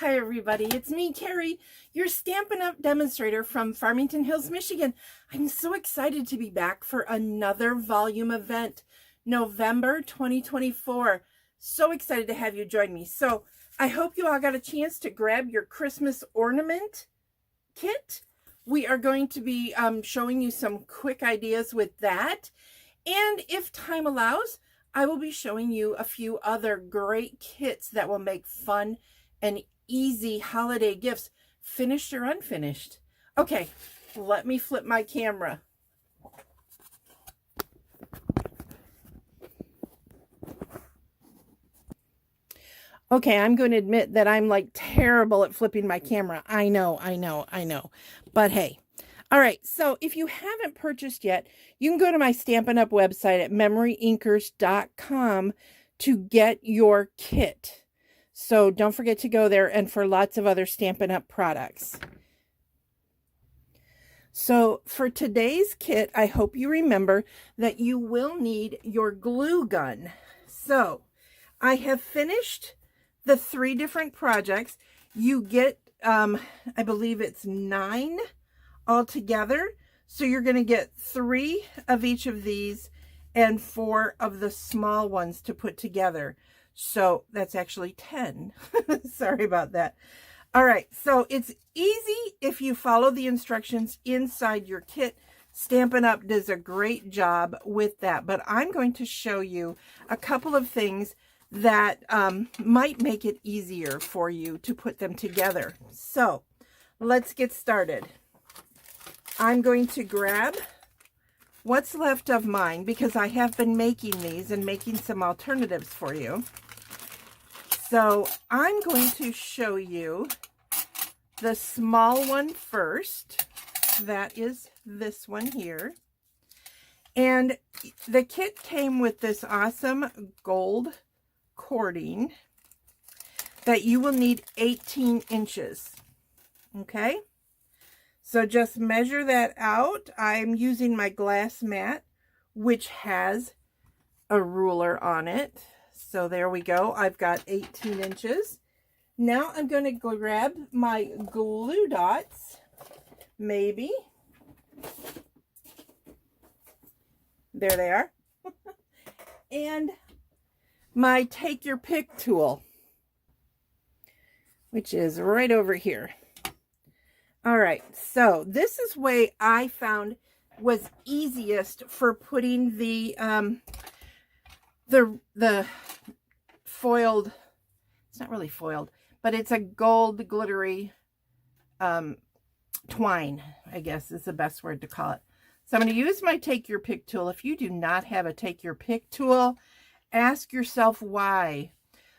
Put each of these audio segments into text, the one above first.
Hi everybody, it's me, Karie, your Stampin' Up! Demonstrator from Farmington Hills, Michigan. I'm so excited to be back for another volume event, November 2024. So excited to have you join me. So I hope you all got a chance to grab your Christmas ornament kit. We are going to be showing you some quick ideas with that. And if time allows, I will be showing you a few other great kits that will make fun and easy holiday gifts, finished or unfinished. Okay, let me flip my camera. Okay, I'm going to admit that I'm like terrible at flipping my camera. I know. But hey. All right, so if you haven't purchased yet, you can go to my Stampin' Up! Website at memoryinkers.com to get your kit. So don't forget to go there, and for lots of other Stampin' Up! Products. So for today's kit, I hope you remember that you will need your glue gun. So I have finished the 3 different projects. You get, I believe it's 9 altogether. So you're going to get 3 of each of these and 4 of the small ones to put together. So that's actually 10. Sorry about that. All right, so it's easy if you follow the instructions inside your kit. Stampin' Up! Does a great job with that, but I'm going to show you a couple of things that might make it easier for you to put them together. So let's get started. I'm going to grab what's left of mine because I have been making these and making some alternatives for you. So I'm going to show you the small one first. That is this one here. And the kit came with this awesome gold cording that you will need 18 inches. Okay? So just measure that out. I'm using my glass mat, which has a ruler on it. So there we go. I've got 18 inches. Now I'm going to go grab my glue dots, maybe. There they are. And my take your pick tool, which is right over here. All right, so this is way I found was easiest for putting the foiled, it's not really foiled, but it's a gold glittery twine, I guess is the best word to call it. So I'm going to use my take your pick tool. If you do not have a take your pick tool, ask yourself why.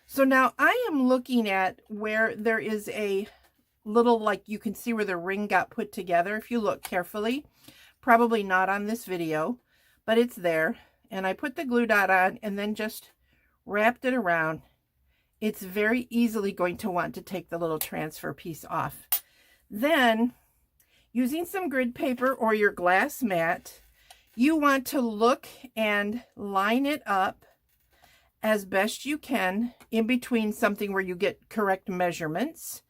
So now I am looking at where there is a little, like you can see where the ring got put together if you look carefully. Probably not on this video, but it's there. And I put the glue dot on and then just wrapped it around. It's very easily going to want to take the little transfer piece off. Then, using some grid paper or your glass mat, you want to look and line it up as best you can in between something where you get correct measurements.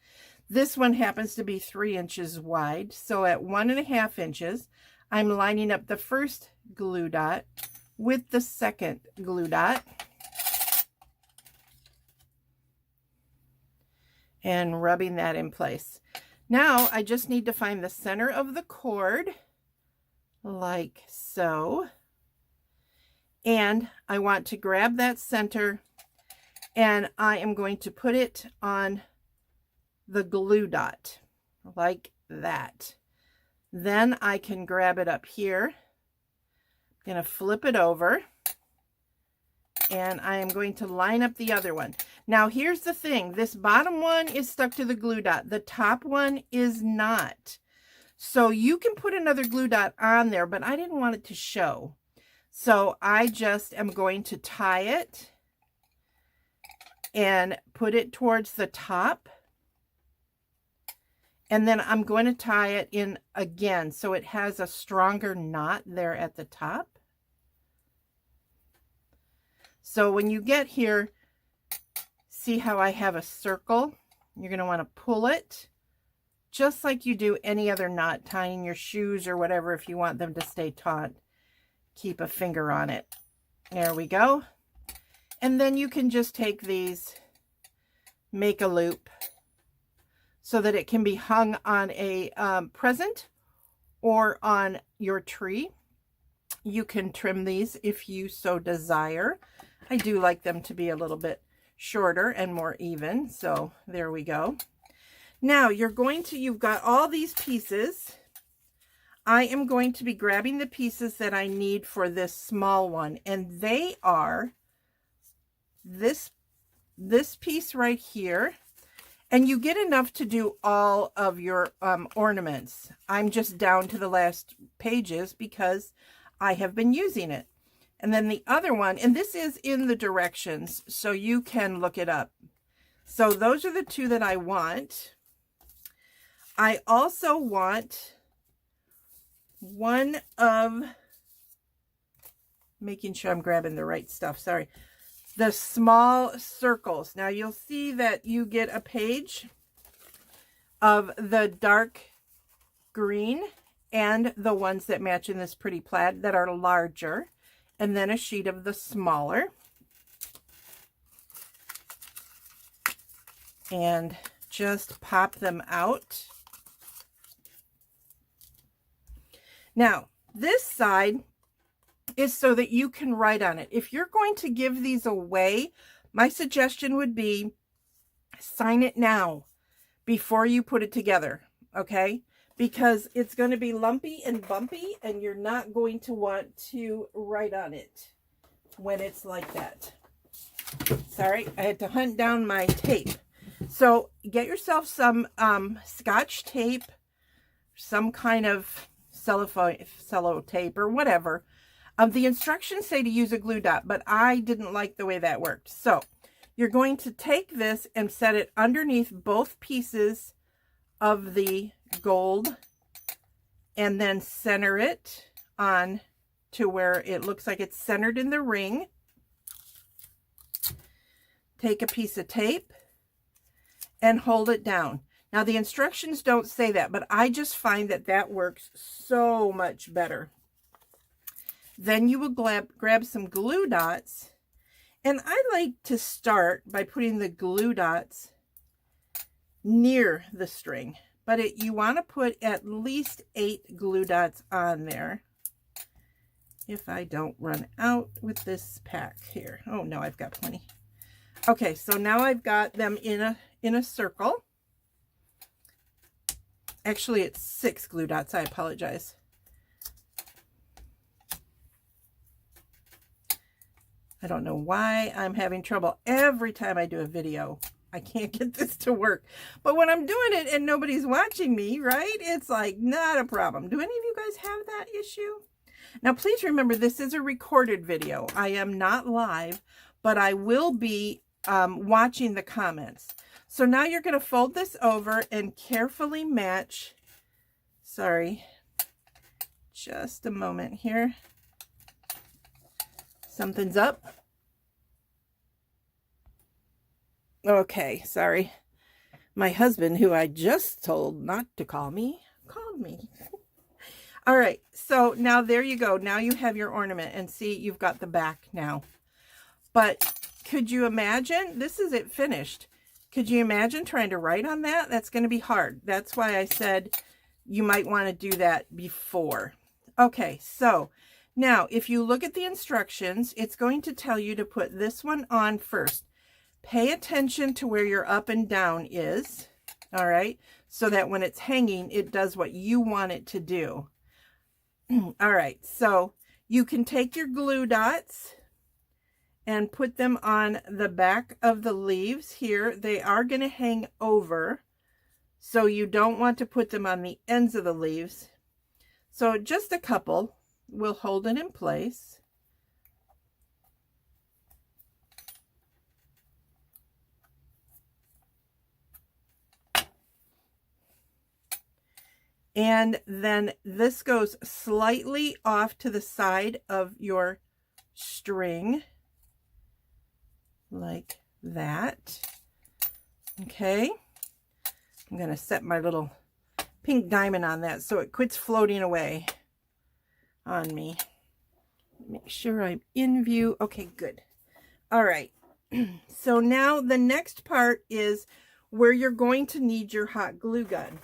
This one happens to be 3 inches wide. So at 1.5 inches, I'm lining up the first glue dot with the second glue dot. And rubbing that in place. Now I just need to find the center of the cord, like so. And I want to grab that center and I am going to put it on the glue dot, like that. Then I can grab it up here. I'm going to flip it over. And I am going to line up the other one. Now here's the thing, this bottom one is stuck to the glue dot. The top one is not. So you can put another glue dot on there, but I didn't want it to show. So I just am going to tie it and put it towards the top. And then I'm going to tie it in again so it has a stronger knot there at the top. So when you get here, see how I have a circle You're going to want to pull it just like you do any other knot, tying your shoes or whatever. If you want them to stay taut, keep a finger on it. There we go. And then you can just take these, make a loop so that it can be hung on a present or on your tree. You can trim these if you so desire. I do like them to be a little bit shorter and more even. So there we go. Now you've got all these pieces. I am going to be grabbing the pieces that I need for this small one. And they are this piece right here. And you get enough to do all of your ornaments. I'm just down to the last pages because I have been using it. And then the other one, and this is in the directions, so you can look it up. So those are the two that I want. I also want one of, making sure I'm grabbing the right stuff, sorry, the small circles. Now you'll see that you get a page of the dark green and the ones that match in this pretty plaid that are larger, and then a sheet of the smaller. And just pop them out. Now, this side is so that you can write on it. If you're going to give these away, my suggestion would be sign it now before you put it together, okay? Because it's going to be lumpy and bumpy, and you're not going to want to write on it when it's like that. Sorry, I had to hunt down my tape. So get yourself some Scotch tape, some kind of cello tape or whatever. The instructions say to use a glue dot, but I didn't like the way that worked. So you're going to take this and set it underneath both pieces of the gold and then center it on to where it looks like it's centered in the ring. Take a piece of tape and hold it down. Now the instructions don't say that, but I just find that that works so much better. Then you will grab some glue dots, and I like to start by putting the glue dots near the string, but you want to put at least 8 glue dots on there if I don't run out with this pack here. Oh no, I've got plenty. Okay, so now I've got them in a circle. Actually, it's 6 glue dots. I apologize. I don't know why I'm having trouble every time I do a video. I can't get this to work. But when I'm doing it and nobody's watching me, right? It's like not a problem. Do any of you guys have that issue? Now, please remember, this is a recorded video. I am not live, but I will be watching the comments. So now you're going to fold this over and carefully match. Sorry, just a moment here. Something's up. Okay, sorry. My husband, who I just told not to call me, called me. All right, so now there you go. Now you have your ornament, and see, you've got the back now. But could you imagine? This is it finished. Could you imagine trying to write on that? That's going to be hard. That's why I said you might want to do that before. Okay, so now if you look at the instructions, it's going to tell you to put this one on first. Pay attention to where your up and down is, all right, so that when it's hanging, it does what you want it to do. All right, so you can take your glue dots and put them on the back of the leaves here. They are going to hang over, so you don't want to put them on the ends of the leaves. So just a couple will hold it in place. And then this goes slightly off to the side of your string, like that. Okay. I'm going to set my little pink diamond on that so it quits floating away on me. Make sure I'm in view. Okay, good. All right. So now the next part is where you're going to need your hot glue gun.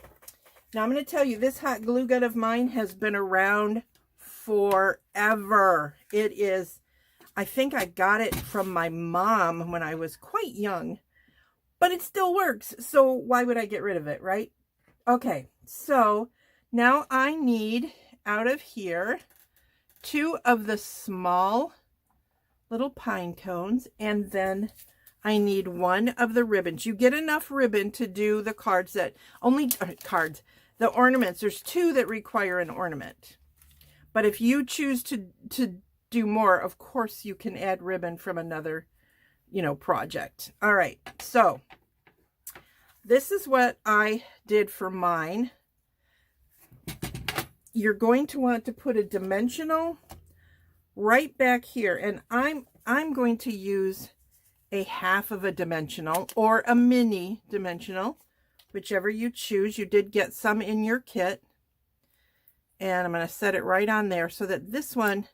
Now I'm going to tell you, this hot glue gun of mine has been around forever. It is, I think I got it from my mom when I was quite young, but it still works. So why would I get rid of it, right? Okay, so now I need out of here 2 of the small little pine cones, and then I need 1 of the ribbons. You get enough ribbon to do the cards that the ornaments. There's 2 that require an ornament. But if you choose to do more, of course you can add ribbon from another, project. All right, so this is what I did for mine. You're going to want to put a dimensional right back here, and I'm going to use a half of a dimensional or a mini dimensional, whichever you choose. You did get some in your kit, and I'm going to set it right on there so that this one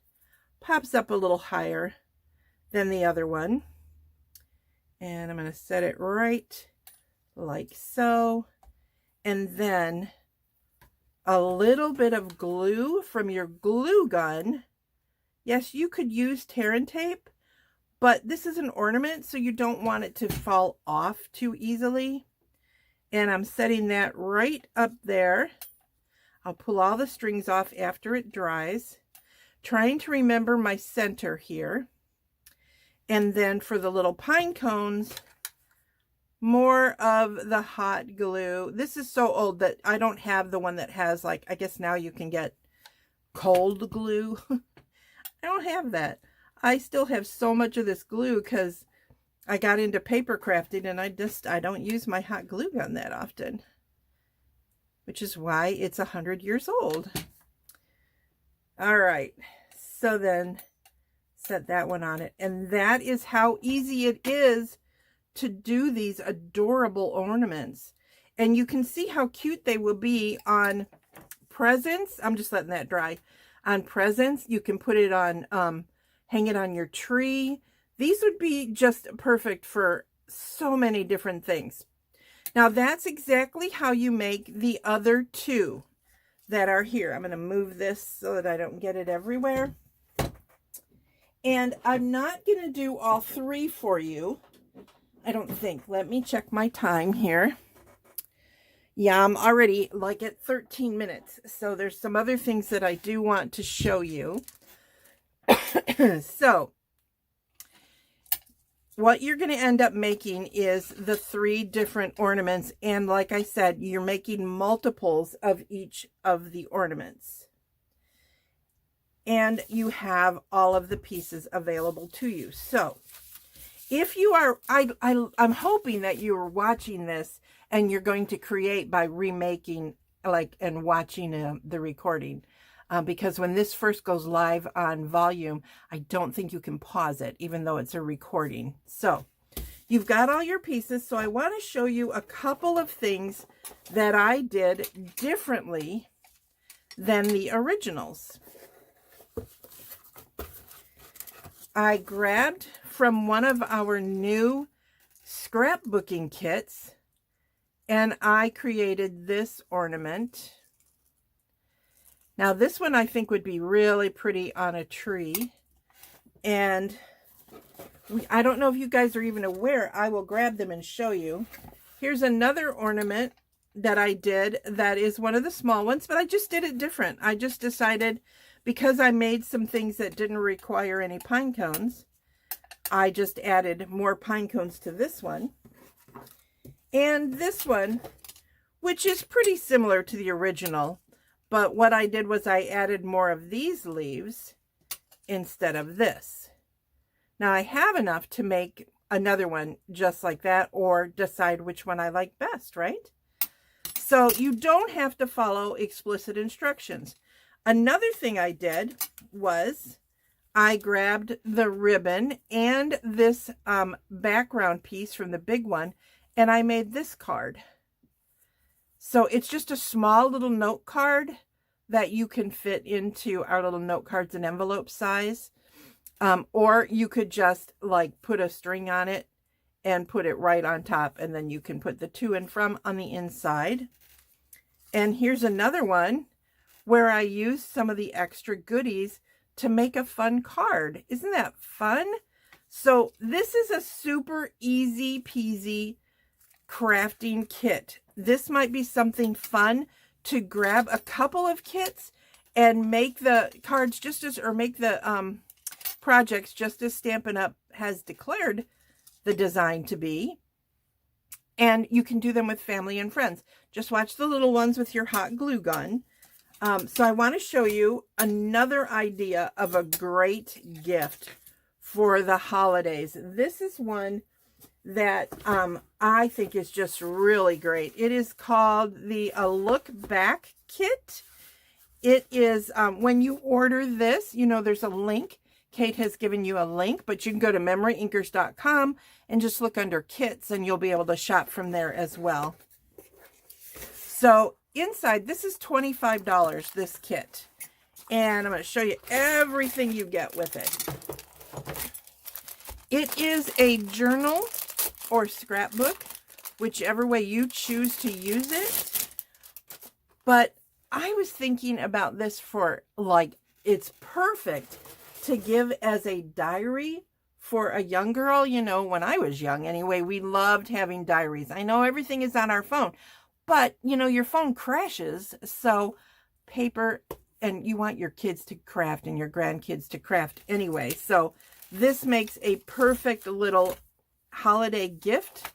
pops up a little higher than the other one, and I'm going to set it right like so, and then a little bit of glue from your glue gun. Yes, you could use tear and tape, but this is an ornament, so you don't want it to fall off too easily. And I'm setting that right up there. I'll pull all the strings off after it dries, trying to remember my center here. And then for the little pine cones, more of the hot glue. This is so old that I don't have the one that has, like, I guess now you can get cold glue. I don't have that. I still have so much of this glue because I got into paper crafting, and I don't use my hot glue gun that often, which is why it's 100 years old. All right, so then set that one on it, and that is how easy it is to do these adorable ornaments. And you can see how cute they will be on presents. I'm just letting that dry. On presents, you can put it on, hang it on your tree. These would be just perfect for so many different things. Now that's exactly how you make the other 2 that are here. I'm going to move this so that I don't get it everywhere. And I'm not going to do all 3 for you, I don't think. Let me check my time here. Yeah, I'm already like at 13 minutes. So there's some other things that I do want to show you. So what you're going to end up making is the 3 different ornaments. And like I said, you're making multiples of each of the ornaments. And you have all of the pieces available to you. So if you are, I'm hoping that you are watching this and you're going to create by remaking, and watching the recording. Because when this first goes live on Volume, I don't think you can pause it, even though it's a recording. So you've got all your pieces. So I want to show you a couple of things that I did differently than the originals. I grabbed from one of our new scrapbooking kits, and I created this ornament. Now this one I think would be really pretty on a tree, and I don't know if you guys are even aware. I will grab them and show you. Here's another ornament that I did that is one of the small ones, but I just did it different. I just decided, because I made some things that didn't require any pine cones, I just added more pine cones to this one. And this one, which is pretty similar to the original, but what I did was I added more of these leaves instead of this. Now I have enough to make another one just like that, or decide which one I like best, right? So you don't have to follow explicit instructions. Another thing I did was I grabbed the ribbon and this background piece from the big one, and I made this card. So it's just a small little note card that you can fit into our little note cards and envelope size. Or you could just like put a string on it and put it right on top, and then you can put the to and from on the inside. And here's another one where I used some of the extra goodies to make a fun card. Isn't that fun? So this is a super easy peasy crafting kit. This might be something fun to grab a couple of kits and make the cards just as, or make the projects just as Stampin' Up! Has declared the design to be. And you can do them with family and friends. Just watch the little ones with your hot glue gun. So I want to show you another idea of a great gift for the holidays. This is one that I think is just really great. It is called the Look Back Kit. It is, when you order this, you know, there's a link. Kate has given you a link, but you can go to memoryinkers.com and just look under kits, and you'll be able to shop from there as well. So inside, this is $25, this kit. And I'm going to show you everything you get with it. It is a journal or scrapbook, whichever way you choose to use it. But I was thinking about this for, like, it's perfect to give as a diary for a young girl. You know, when I was young anyway, we loved having diaries. I know everything is on our phone, but you know, your phone crashes. So paper, and you want your kids to craft and your grandkids to craft anyway. So this makes a perfect little holiday gift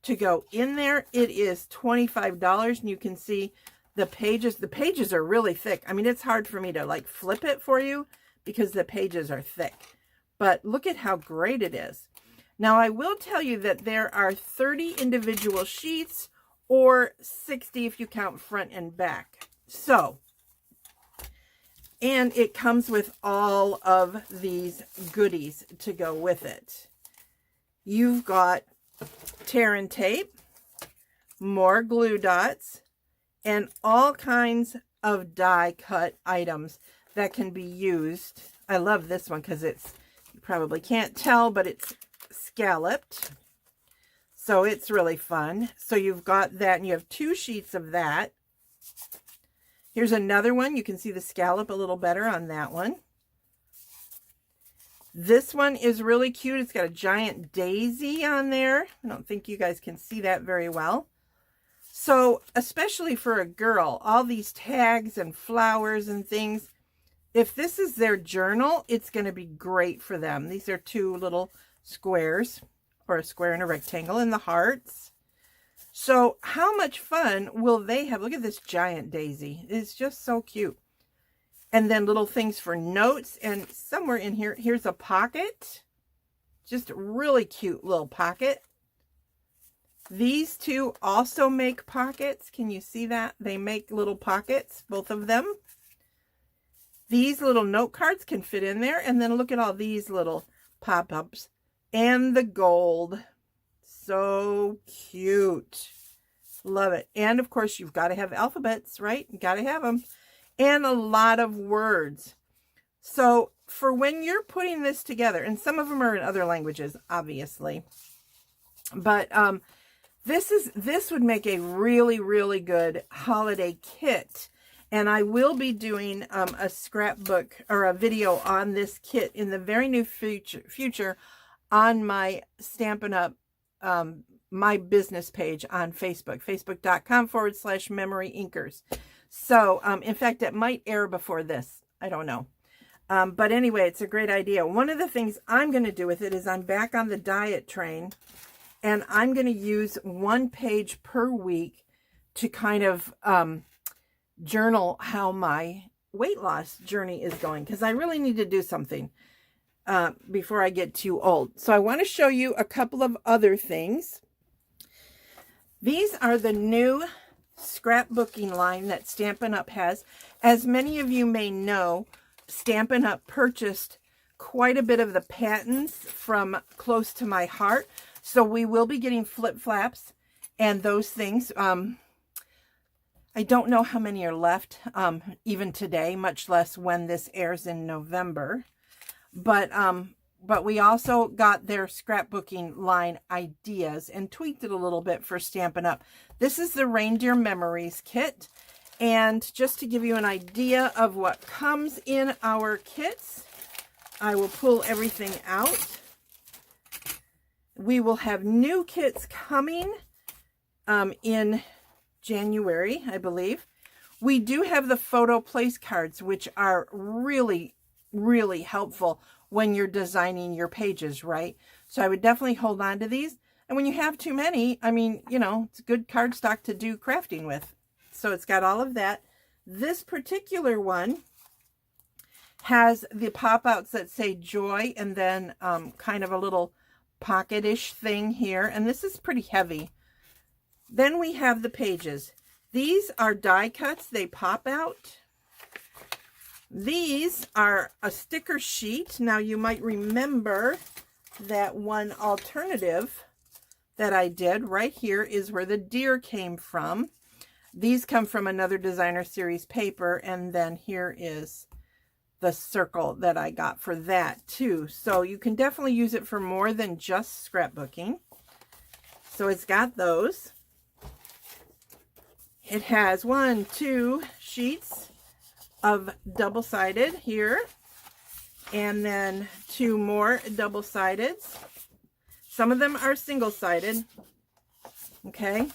to go in there. It is $25, and you can see the pages. The pages are really thick. I mean, it's hard for me to like flip it for you because the pages are thick. But look at how great it is. Now, I will tell you that there are 30 individual sheets, or 60 if you count front and back. So, and it comes with all of these goodies to go with it. You've got tear and tape, more glue dots, and all kinds of die cut items that can be used. I love this one because it's, you probably can't tell, but it's scalloped. So it's really fun. So you've got that, and you have 2 sheets of that. Here's another one. You can see the scallop a little better on that one. This one is really cute. It's got a giant daisy on there. I don't think you guys can see that very well. So especially for a girl, all these tags and flowers and things, if this is their journal, it's going to be great for them. These are 2 little squares, or a square and a rectangle, and the hearts. So how much fun will they have? Look at this giant daisy. It's just so cute. And then little things for notes, and somewhere in here, here's a pocket. Just a really cute little pocket. These 2 also make pockets. Can you see that? They make little pockets, both of them. These little note cards can fit in there. And then look at all these little pop-ups. And the gold. So cute. Love it. And of course, you've got to have alphabets, right? You got to have them. And a lot of words. So for when you're putting this together, and some of them are in other languages, obviously. But this would make a really, really good holiday kit. And I will be doing a scrapbook or a video on this kit in the very near future on my Stampin' Up! My business page on Facebook, facebook.com/memoryinkers. So, in fact, it might air before this. I don't know. But anyway, it's a great idea. One of the things I'm going to do with it is I'm back on the diet train, and I'm going to use 1 page per week to kind of journal how my weight loss journey is going, because I really need to do something before I get too old. So I want to show you a couple of other things. These are the new scrapbooking line that Stampin' Up! Has. As many of you may know, Stampin' Up! Purchased quite a bit of the patents from Close to My Heart. So we will be getting flip flaps and those things. I don't know how many are left even today, much less when this airs in November. But we also got their scrapbooking line ideas and tweaked it a little bit for Stampin' Up. This is the Reindeer Memories kit. And just to give you an idea of what comes in our kits, I will pull everything out. We will have new kits coming in January, I believe. We do have the photo place cards, which are really, really helpful when you're designing your pages, right? So I would definitely hold on to these. And when you have too many, I mean, you know, it's good cardstock to do crafting with. So it's got all of that. This particular one has the pop-outs that say joy and then kind of a little pocket-ish thing here. And this is pretty heavy. Then we have the pages. These are die cuts. They pop out. These are a sticker sheet. Now you might remember that one alternative that I did right here is where the deer came from. These come from another designer series paper, and then here is the circle that I got for that too. So you can definitely use it for more than just scrapbooking. So it's got those. It has 2 sheets of double-sided here, and then 2 more double-sideds. Some of them are single-sided. Okay.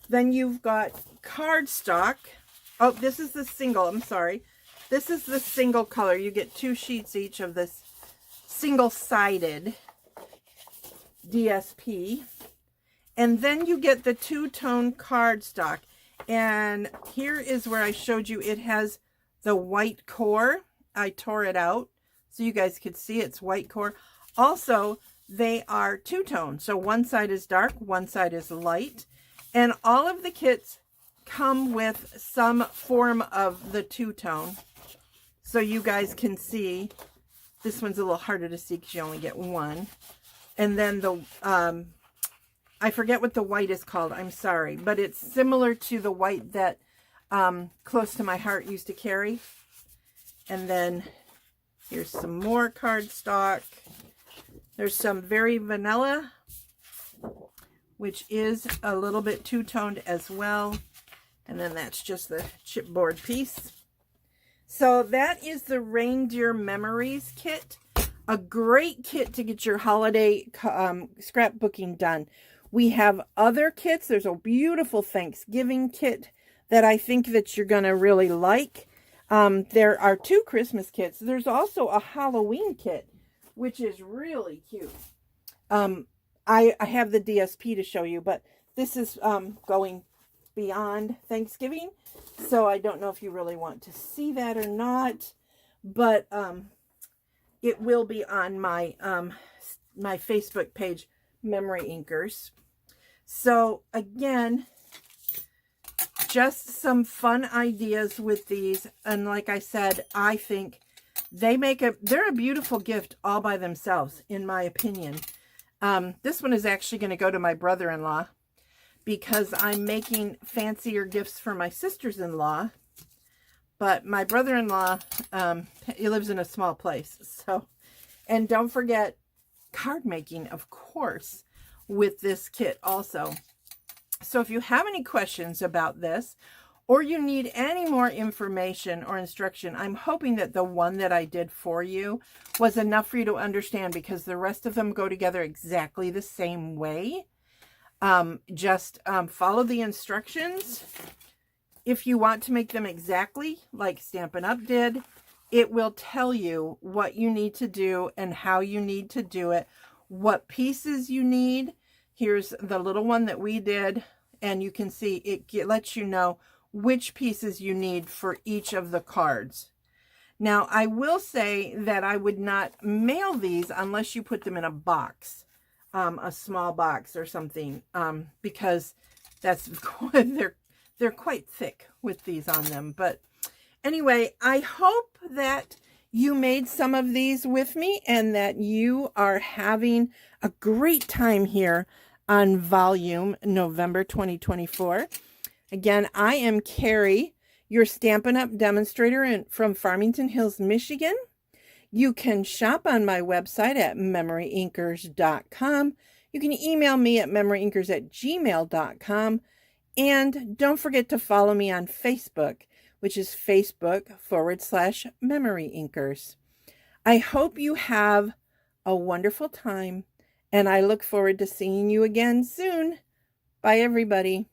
Then you've got cardstock. Oh, this is the single. I'm sorry. This is the single color. You get 2 sheets each of this single-sided DSP. And then you get the 2-tone cardstock. And here is where I showed you it has the white core. I tore it out so you guys could see it's white core. Also, they are 2-tone. So one side is dark, one side is light. And all of the kits come with some form of the 2-tone. So you guys can see, this one's a little harder to see because you only get one. And then the, I forget what the white is called, I'm sorry. But it's similar to the white that Close to My Heart used to carry. And then here's some more cardstock. There's some very vanilla, which is a little bit 2-toned as well. And then that's just the chipboard piece. So that is the Reindeer Memories kit. A great kit to get your holiday scrapbooking done. We have other kits. There's a beautiful Thanksgiving kit that I think that you're going to really like. There are 2 Christmas kits. There's also a Halloween kit, which is really cute. I have the DSP to show you, but this is going beyond Thanksgiving, so I don't know if you really want to see that or not, but it will be on my my Facebook page, Memory Inkers. So again, just some fun ideas with these, and like I said, I think they're a beautiful gift all by themselves, in my opinion. This one is actually going to go to my brother-in-law because I'm making fancier gifts for my sisters-in-law. But my brother-in-law, he lives in a small place. So, and don't forget card making, of course, with this kit also. So if you have any questions about this, or you need any more information or instruction, I'm hoping that the one that I did for you was enough for you to understand, because the rest of them go together exactly the same way. Just follow the instructions. If you want to make them exactly like Stampin' Up did, it will tell you what you need to do and how you need to do it, what pieces you need. Here's the little one that we did, and you can see it lets you know which pieces you need for each of the cards. Now, I will say that I would not mail these unless you put them in a box, a small box or something, because that's they're quite thick with these on them. But anyway, I hope that you made some of these with me and that you are having a great time here on Volume November 2024. Again, I am Karie, your Stampin' Up! Demonstrator from Farmington Hills, Michigan. You can shop on my website at memoryinkers.com. You can email me at memoryinkers@gmail.com. And don't forget to follow me on Facebook, which is Facebook.com/memoryinkers. I hope you have a wonderful time, and I look forward to seeing you again soon. Bye, everybody.